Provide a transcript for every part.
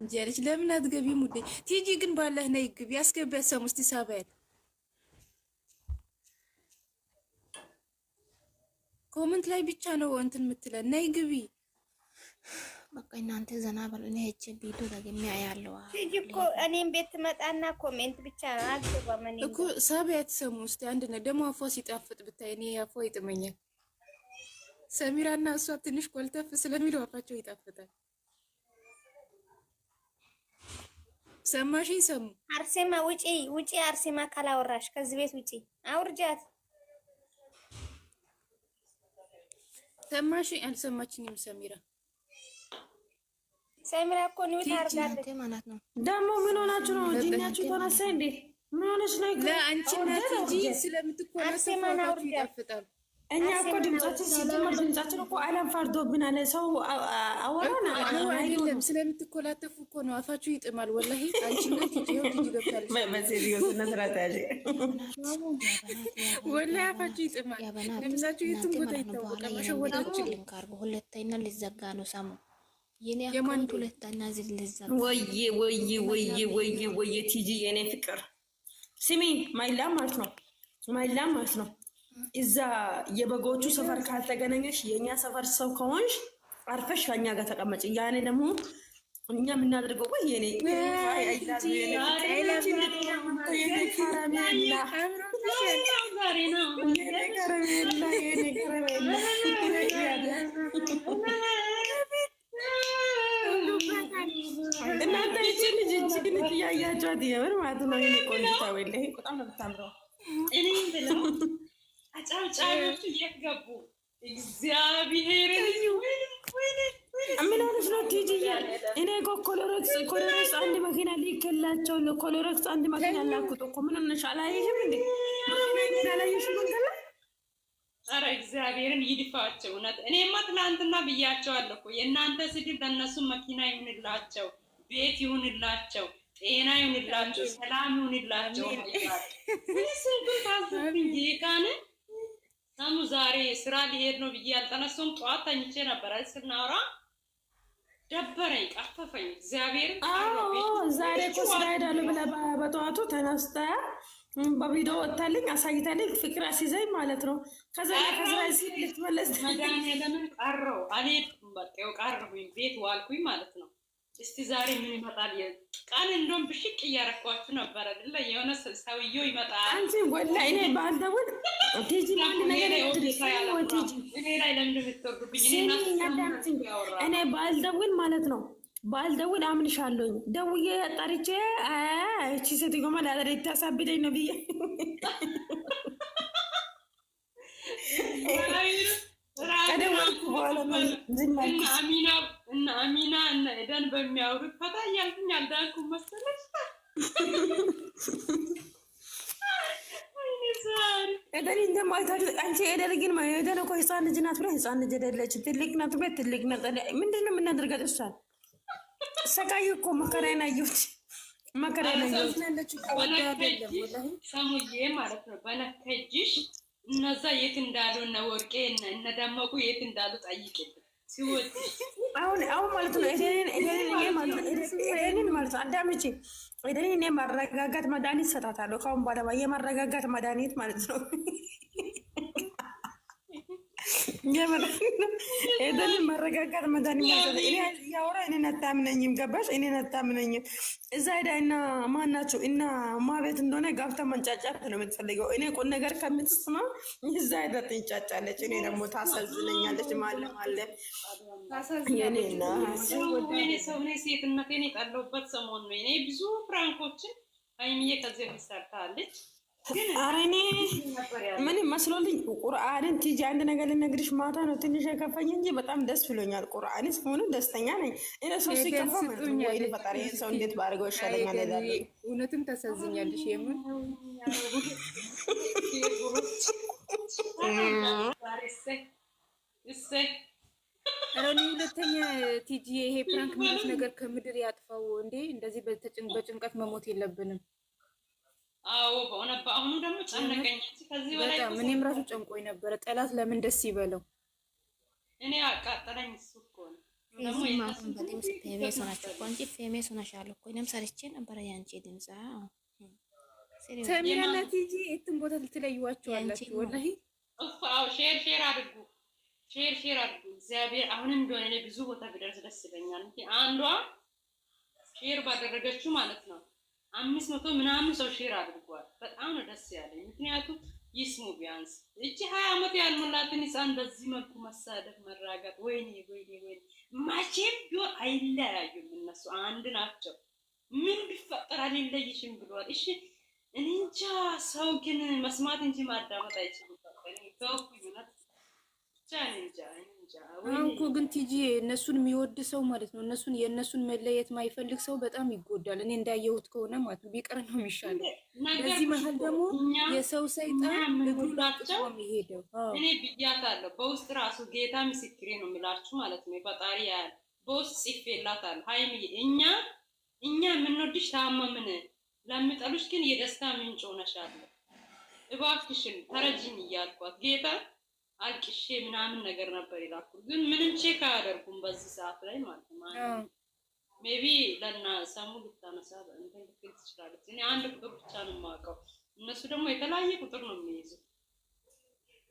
እንጀርች ለምን አትገቢም ውዴ? ቲጂ ግን ባለህ ነይ ግቢ። ያስገቢያት ሰሙ እስቲ ሳባያት ኮመንት ላይ ብቻ ነው እንትን የምትለን። ነይ ግቢ። በቃ እናንተ ዘና በሉ። እኔ ሄጄ ቪዲዮ ደግሜ አያለሁ። ቲጂ እኮ እኔም ቤት መጣና ኮሜንት ብቻ አልገባም። እኔ እኮ ሳባያት ሰሙ እስቲ አንድ ነው ደግሞ አፏ ሲጣፍጥ ብታይ እኔ አፏ ይጥመኛል። ሰሚራና እሷ ትንሽ ቆልተፍ ስለሚለው አፋቸው ይጣፍጣል። ሰማሽኝ ሰሙ? አርሴማ ውጪ ውጪ። አርሴማ ካላወራሽ ከዚህ ቤት ውጪ። አውርጃት። ሰማሽኝ? አልሰማችኝም ሰሚራ። ሰሚራ እኮ ነው ታርጋለች ማለት ነው። ደግሞ ምን ሆናችሁ ነው? ጂኒያችሁ ተነሳ እንዴ? ምን ሆነሽ ነው? ለአንቺና ቲጂ ስለምትኮነሰው ይጣፍጣል። እኛ እኮ ድምጻችን ሲጀመር ድምጻችን እኮ አለም ፈርዶብናል። ሰው አወራና አይደለም ስለምትኮላተፉ እኮ ነው። አፋችሁ ይጥማል ወላሂ። አንቺና ቲጂ ገብታለች ወላሂ አፋችሁ ይጥማል። ድምጻችሁ የትም ቦታ ይታወቃል። መሸወዳችሁ ሁለተኛ ሊዘጋ ነው ሰሙ የኔ አካውንት ሁለተኛ ሊዘጋ ወይ ቲጂ የኔ ፍቅር ስሚ ማይላ ማለት ነው እዛ የበጎቹ ሰፈር ካልተገናኘሽ የኛ ሰፈር ሰው ከሆንሽ አርፈሽ ከኛ ጋር ተቀመጭ። ያኔ ደግሞ እኛ የምናደርገው ወይ የኔ እናንተ ልጅ እያያቸዋት የምር ማለት ነው። የኔ ቆንጆ ወላሂ በጣም ነው የምታምረው። እኔ ብለው አጫውጫዮቹ የት ገቡ? እግዚአብሔር ምን ሆነሽ ነው ቲጂዬ? እኔ እኮ ኮሎሬክስ አንድ መኪና ሊክላቸው ነው። ኮሎሬክስ አንድ መኪና ላኩት እኮ ምን ሆነሽ? አላየሽም እንዴ? አላየሽም እንዴ? ኧረ እግዚአብሔርን ይድፋቸው። እውነት እኔማ ትናንትና ብያቸዋለሁ እኮ የእናንተ ስድብ ለእነሱ መኪና ይሁንላቸው፣ ቤት ይሁንላቸው፣ ጤና ይሁንላቸው፣ ሰላም ይሁንላቸው። ስንቱን ታዘብኝ ጌታን ሰሙ ዛሬ ስራ ሊሄድ ነው ብዬ ያልተነሱም ጠዋት ተኝቼ ነበር ስናወራ ደበረኝ፣ ቀፈፈኝ። እግዚአብሔር ዛሬ እኮ ስራ ሄዳለሁ ብላ በጠዋቱ ተነስታ በቪዲዮ ወጣልኝ አሳይታልኝ ፍቅር አስይዘኝ ማለት ነው። ከዛ ሲል ልትመለስ ለምን ቀረው አልሄድኩም። በቃ ቀረሁኝ፣ ቤት ዋልኩኝ ማለት ነው። እስቲ ዛሬ ምን ይመጣል? ቀን እንደውም ብሽቅ እያረኳችሁ ነበር አይደለ? የሆነ ሰውዬው ይመጣል። አንቺ ወላሂ እኔ ባልደውል ቲጂ ማን ነገር እኔ ላይ ለምንድን የምትወርዱብኝ? እኔ ባልደውል ማለት ነው ባልደውል አምንሻለሁኝ። ደውዬ ጠርቼ እቺ ሴትዮ ማለት ልታሳብደኝ ነው ብዬ ከደወልኩ በኋላ እና አሚና እና ኤደን በሚያወሩት ፈታ እያልኩኝ አልዳንኩም መሰለሽ። ኤደን እንደማይታችሁ አንቺ ኤደን ግን ኤደን እኮ ህፃን ልጅ ናት ብለህ ህፃን ልጅ አይደለችም። ትልቅ ናት ብለህ ትልቅ ናት። ምንድን ነው የምናደርጋት? እሷን ሰቃዩ እኮ መከራዬን አየሁት፣ መከራዬን አየሁት። ሰሙዬ ማለት ነው በነከጅሽ እነዛ የት እንዳሉ እነ ወርቄ እነ ደመቁ የት እንዳሉ ጠይቅልኝ ሲወጥ አሁን ማለት ነው። ኤደንን ማለት ነው አዳምጪ። ኤደንን እኔ ማረጋጋት መድኃኒት ሰጣታለሁ ከአሁን በኋላ የማረጋጋት መድኃኒት ማለት ነው። ኤደንን ማረጋጋት መድኃኒት ማለት ነው። እኔ ያወራ እኔን አታምነኝም፣ ገባሽ? እኔን አታምነኝም። እዛ ሄዳ እና ማን ናቸው እና ማቤት እንደሆነ ጋብታ መንጫጫት ነው የምትፈልገው። እኔ ቁም ነገር ከምትስማ እዛ ሄዳ ትንጫጫለች። እኔ ደግሞ ታሳዝነኛለች። ማለም የኔና ሰው ሴትነቴን የጠለሁበት ሰሞን ነው። እኔ ብዙ ፍራንኮችን ሀይሚዬ ከዚህ በፊት ሰርታለች። ኧረ እኔ ምን መስሎልኝ ቁርአንን ቲጂ አንድ ነገር ልነግርሽ ማታ ነው ትንሽ የከፈኝ እንጂ በጣም ደስ ብሎኛል። ቁርአንስ ሆኖ ደስተኛ ነኝ። እኔ ሶስት ሲከፋ ወይ ፈጣሪ ሰው እንዴት ባደርገው ይሻለኛል እላለሁ። እውነትም ታሳዝኛለሽ። የምን እኔ ሁለተኛ ቲጂ ይሄ ፕራንክ ማለት ነገር ከምድር ያጥፋው እንዴ! እንደዚህ በጭንቀት መሞት የለብንም። አዎ በእውነት በአሁኑ ደግሞ ጨነቀኝ። ከዚህ በላይ በጣም እኔም ራሱ ጨንቆኝ ነበረ። ጠላት ለምን ደስ ይበለው? እኔ አቃጠለኝ። እሱ እኮ ነው ደግሞ እዚህ ማሁን በድምጽ ፌሜስ ሆናችሁ እኮ እንጂ ፌሜስ ሆነሻል እኮ እኔም ሰርቼ ነበረ ያንቺ ድምጽ። ሰሚራና ቲጂ የትን ቦታ ትለዩዋቸዋላችሁ? ወላሂ አዎ፣ ሼር አድርጉ፣ ሼር አድርጉ። እግዚአብሔር አሁንም ቢሆን እኔ ብዙ ቦታ ቢደርስ ደስ ይለኛል። አንዷ ሼር ባደረገችው ማለት ነው 500 ምናምን ሰው ሼር አድርጓል። በጣም ነው ደስ ያለኝ። ምክንያቱም ይስሙ ቢያንስ እቺ 20 ዓመት ያልሞላትን ሕፃን በዚህ መልኩ መሳደብ መራገጥ፣ ወይኔ መቼም ቢሆን አይለያዩም። እነሱ አንድ ናቸው። ምን ቢፈጠር አልለይሽም ብሏል። እሺ እኔ እንጃ። ሰው ግን መስማት እንጂ ማዳመጥ አይችልም። አሁን እኮ ግን ቲጂ እነሱን የሚወድ ሰው ማለት ነው የእነሱን መለየት ማይፈልግ ሰው በጣም ይጎዳል። እኔ እንዳየሁት ከሆነ ማለት ነው ቢቀር ነው የሚሻለው። በዚህ መሀል ደግሞ የሰው ሰይጣን እግሩላቸው የሚሄደው እኔ ብያታለሁ። በውስጥ ራሱ ጌታ ምስክሬ ነው የሚላችሁ ማለት ነው። ፈጣሪ ያያል። በውስጥ ጽፌላታለሁ። ሀይሚዬ እኛ የምንወድሽ ታመምን፣ ለሚጠሉሽ ግን የደስታ ምንጭ ሆነሻል። እባክሽን ተረጅኝ እያልኳት ጌታ አልቅሼ ምናምን ነገር ነበር ይላኩ። ግን ምንም ቼክ አያደርጉም በዚህ ሰዓት ላይ ማለት ነው። ሜቢ ለና ሰሙ ልታነሳ እንትን ልትል ትችላለች። እኔ አንድ ቁጥር ብቻ ነው የማውቀው። እነሱ ደግሞ የተለያየ ቁጥር ነው የሚይዙት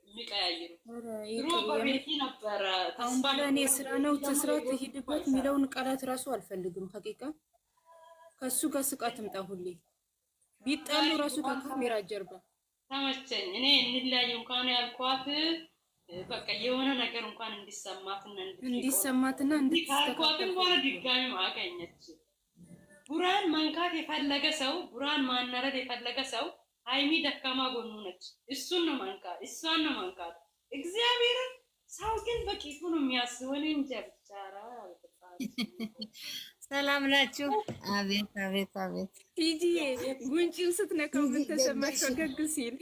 የሚቀያይሩት። ድሮ በቤቲ ነበረ ተስፋ እኔ ስራ ነው ትስራ ትሄድበት የሚለውን ቃላት ራሱ አልፈልግም። ሀቂቃ ከሱ ጋር ስቃ ትምጣ ሁሌ ቢጣሉ ራሱ ከካሜራ ጀርባ ተመቸኝ። እኔ እንለያይ እንኳን ያልኳት በቃ የሆነ ነገር እንኳን እንዲሰማትና እንድትስተካከል እንኳን ድጋሚ አገኘች። ቡራን መንካት የፈለገ ሰው ቡራን ማናረድ የፈለገ ሰው ሀይሚ ደካማ ጎኑ ነች። እሷን ነው መንካት። እግዚአብሔርን ሰው ግን በቂቱ ነው የሚያስበው። እኔ እንጃ ብቻ ሰላም ናችሁ? አቤት ቲጂ ጉንጭን ስትነካው ምን ተሰማሽ? ፈገግ ሲል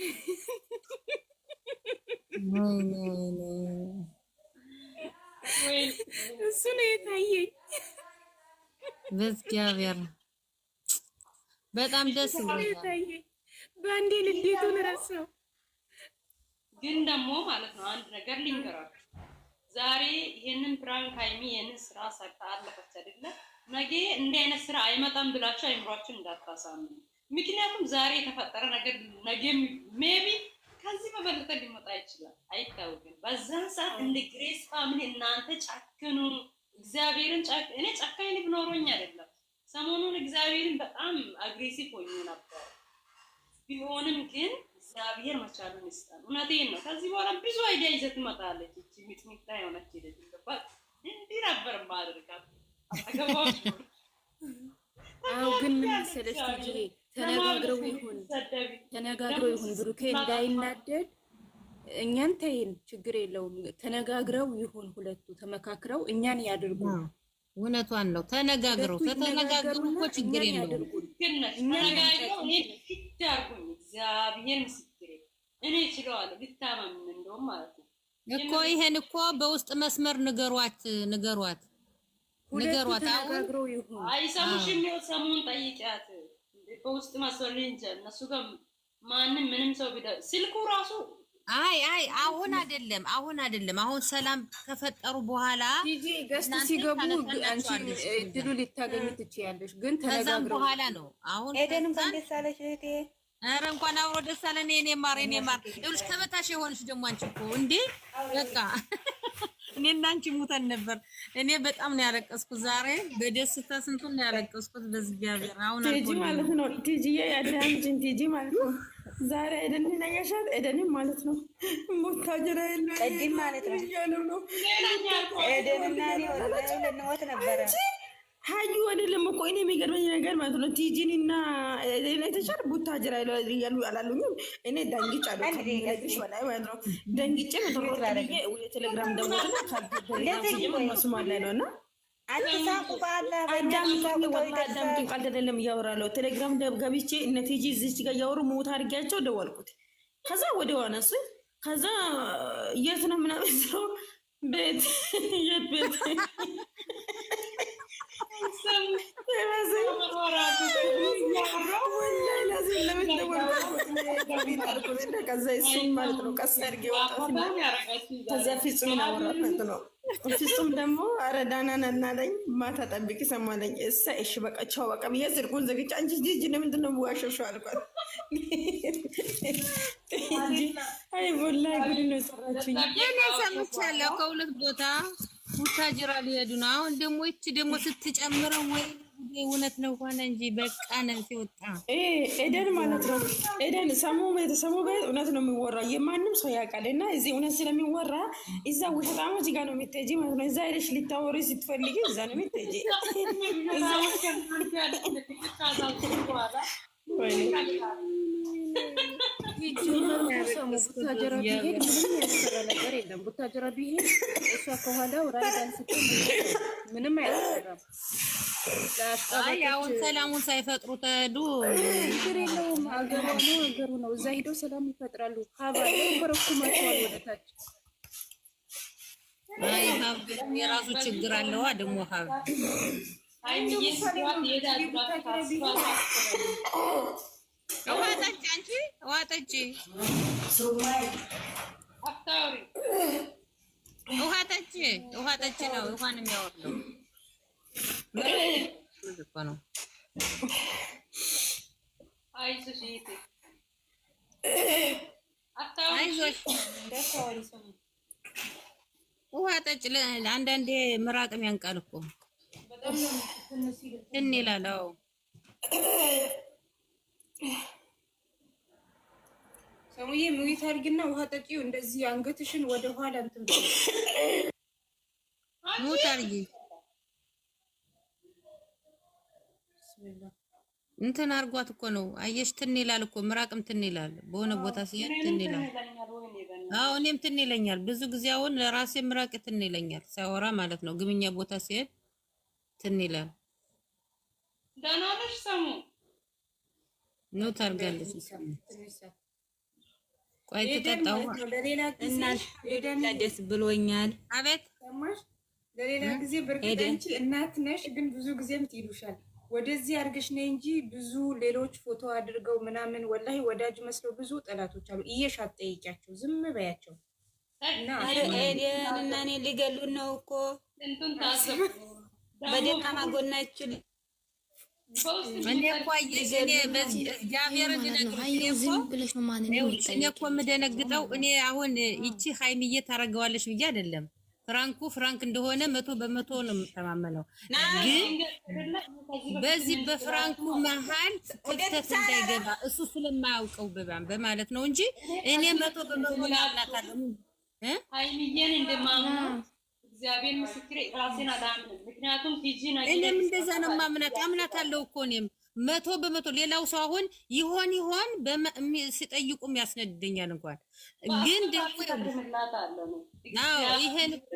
እሱ ነው የታየኝ። በእግዚአብሔር በጣም ደስ ይላል። በአንዴ ልዴቱን ረሳው። ግን ደግሞ ማለት ነው አንድ ነገር ልንገራችሁ። ዛሬ ይሄንን ፕራንክ ሀይሚ ይሄንን ስራ ሰርታ አለፈች አይደለ? ነገ እንዲህ አይነት ስራ አይመጣም ብላችሁ አይምሯችሁን እንዳታሳምኑ። ምክንያቱም ዛሬ የተፈጠረ ነገር ነገ ሜቢ ከዚህ በበለጠ ሊመጣ ይችላል፣ አይታወቅም። በዛን ሰዓት እንደ ግሬስ ፋሚሊ እናንተ ጨክኑ። እግዚአብሔርን እኔ ጨካኝ ልብ ኖሮኝ አይደለም። ሰሞኑን እግዚአብሔርን በጣም አግሬሲቭ ሆኜ ነበር። ቢሆንም ግን እግዚአብሔር መቻሉን ይስጣል። እውነቴን ነው። ከዚህ በኋላ ብዙ አይዲያ ይዘት ትመጣለች። እቺ ሚጥሚጣ የሆነች ሄደች ይገባል። እንዲህ ነበር ማድረጋት አገባሽ። አዎ ግን ምን መሰለሽ ቲጂ ተነጋግረው ይሁን ብሩኬ እንዳይናደድ እኛን ተይን፣ ችግር የለውም። ተነጋግረው ይሁን ሁለቱ ተመካክረው እኛን ያድርጉ። እውነቷን ነው። ተነጋግረው እኮ ችግር የለውም። እግዚአብሔር ምስክሬ እኔ እችለዋለሁ። ልታማምን እንደውም ማለት ነው እኮ ይሄን እኮ በውስጥ መስመር ንገሯት። ተነጋግረው ይሁን። አይሰሙሽም። ሰሙን ጠይቂያት በውስጥ መስመር እንጂ እነሱ ጋር ምንም ሰው ስልኩ ራሱ አሁን አይደለም። አሁን ሰላም ከፈጠሩ በኋላ ቲጂ ገስት ሲገቡ አንቺ እድሉ ልታገኙ ትችያለሽ። ግን ተነጋግረው በኋላ ነው። አሁን ኤደንም ደስ አለሽ እህቴ። ኧረ እንኳን አብሮ ደስ አለን። እኔ ማር ይኸውልሽ ከበታሽ የሆንሽ ደግሞ አንቺ እኮ እንዴ በቃ እኔና አንቺ ሙተን ነበር። እኔ በጣም ነው ያለቀስኩት ዛሬ በደስታ ስንቱን ነው ያለቀስኩት። በእግዚአብሔር አሁን ቲጂ ማለት ነው ቲጂዬ ያዳንጂን ቲጂ ማለት ነው ዛሬ ኤደን ነኛሻት ኤደንም ማለት ነው ሙታጀራ የለ ቀዲም ማለት ነው ኤደንና እኔ ለነወት ነበረ ሀዩ አይደለም እኮ እኔ የሚገርመኝ ነገር ማለት ነው ቲጂንና ኤደን የተሻለ ቡታጀራ ያሉ አላሉኝም። እኔ ደንግጫለሁ ከሚነግርሽ በላይ ማለት ነው ደንግጬ መተሮት ብዬ የቴሌግራም ደወልና ካልተደረገ መስማት ላይ ነው እና አዳምጡኝ ቃል አይደለም እያወራለሁ። ቴሌግራም ገብቼ እነ ቲጂ እዚች ጋር እያወሩ ሞት አድርጊያቸው ደወልኩት። ከዛ ወዲያው አነሱኝ። ከዛ የት ነው ምናምን ስለው ቤት የት ቤት ከዛ እሱም ማለት ነው ቀስ አድርጌ ወጣት ከዛ ፍጹም አወራት ማለት ነው ፍጹም ደግሞ ኧረ ዳና ነናለኝ ማታ ጠብቂ ሰማለኝ። እሺ በቃ ቻው በቃ ብዬ ስልኩን ዘግቼ አንቺ ጂጂ ለምንድን ነው የምዋሸሽው አልኳት። አይ ወላሂ ጉድ ነው የሰራችኝ። እኔ ሰምቻለሁ ከሁለት ቦታ ቡታጅራ ሊሄዱ ነው። አሁን ደግሞ ይቺ ደግሞ ስትጨምረው ወይ እውነት ነው ሆነ እንጂ በቃ ነው ሲወጣ ኤደን ማለት ነው። ኤደን ሰሙ ቤት እውነት ነው የሚወራ የማንም ሰው ያውቃል። እና እዚህ እውነት ስለሚወራ እዛ ውሸታሞች ጋር ነው የምትሄጂ ማለት ነው። እዛ ሄደሽ ሊታወሪ ስትፈልጊ እዛ ነው የምትሄጂ። ቡታጀራ ቢሄድ ምንም ያሰራ ነገር የለም። ቡታጀራ ቢሄድ እሷ ከኋላው ራይዳን ምንም አይሰራም። አሁን ሰላሙን ሳይፈጥሩ ተሄዱ። ችግር የለውም። አገሩ ነው። እዛ ሄደው ሰላም ይፈጥራሉ። ሀባ ኮረኩማቸዋል ወደታች። አይ ሀብ የራሱ ችግር አለዋ ደግሞ ሀብ ውሃ ጠጪ አንቺ ውሃ ጠጪ ውሃ ጠጪ ነው ውሃን የሚያወርደው ነው። አይዞሽ ውሃ ጠጪ። አንዳንዴ ምራቅም ያንቃል እኮ እኔ እላለሁ። ሰሙዬ ሙይት አድርጊና ውሃ ጠጪው። እንደዚህ አንገትሽን ወደ ኋላ እንትን ሙት አድርጊ። እንትን አርጓት እኮ ነው አየሽ። ትን ይላል እኮ ምራቅም ትን ይላል። በሆነ ቦታ ሲሄድ ትን ይላል። አዎ እኔም ትን ይለኛል ብዙ ጊዜ። አሁን ለራሴ ምራቅ ትን ይለኛል ሳወራ ማለት ነው። ግምኛ ቦታ ሲሄድ ትን ይላል። ደህና ነሽ ሰሙ? ነው ታርጋለች። ቆይ ተጠጣው እና ደስ ብሎኛል። አቤት ሰማሽ? ለሌላ ጊዜ በርግጥ አንቺ እናት ነሽ፣ ግን ብዙ ጊዜም ትይሉሻል ወደዚህ አድርገሽ ነይ እንጂ ብዙ ሌሎች ፎቶ አድርገው ምናምን ወላሂ ወዳጅ መስለው ብዙ ጠላቶች አሉ። እየሽ አትጠይቂያቸው፣ ዝም በያቸው። እና ኤደን እና እኔ ሊገሉን ነው እኮ በደካማ ጎናችን እኔ እኮ የምደነግጠው እኔ አሁን ይቺ ሀይሚዬ ታረገዋለች ብዬ አይደለም። ፍራንክ እንደሆነ 100% ነው የምተማመነው። ግን በዚህ በፍራንኩ መሀል ክፍተት እንዳይገባ እሱ ስለማያውቀው በማለት ነው እንጂ እኔ 100% አምናታለሁ። ሀይሚዬን እንደማምኑ እግዚአብሔር ምስክሬ ራሴን አላምንም። ምክንያቱም ቲጂ ነገር እኔም እንደዛ ነው ማምናት አምናታለሁ እኮ እኔም 100%። ሌላው ሰው አሁን ይሆን ሲጠይቁም ያስነድደኛል እንኳን ግን ደግሞ ይሄን እኮ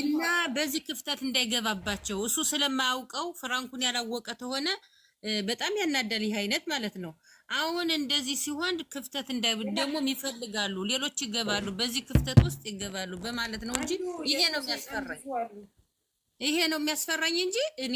እና በዚህ ክፍተት እንዳይገባባቸው እሱ ስለማያውቀው ፍራንኩን ያላወቀ ተሆነ በጣም ያናደል ይሄ አይነት ማለት ነው። አሁን እንደዚህ ሲሆን ክፍተት እንዳይብል ደግሞ ይፈልጋሉ፣ ሌሎች ይገባሉ፣ በዚህ ክፍተት ውስጥ ይገባሉ በማለት ነው እንጂ ይሄ ነው የሚያስፈራኝ እንጂ እኔ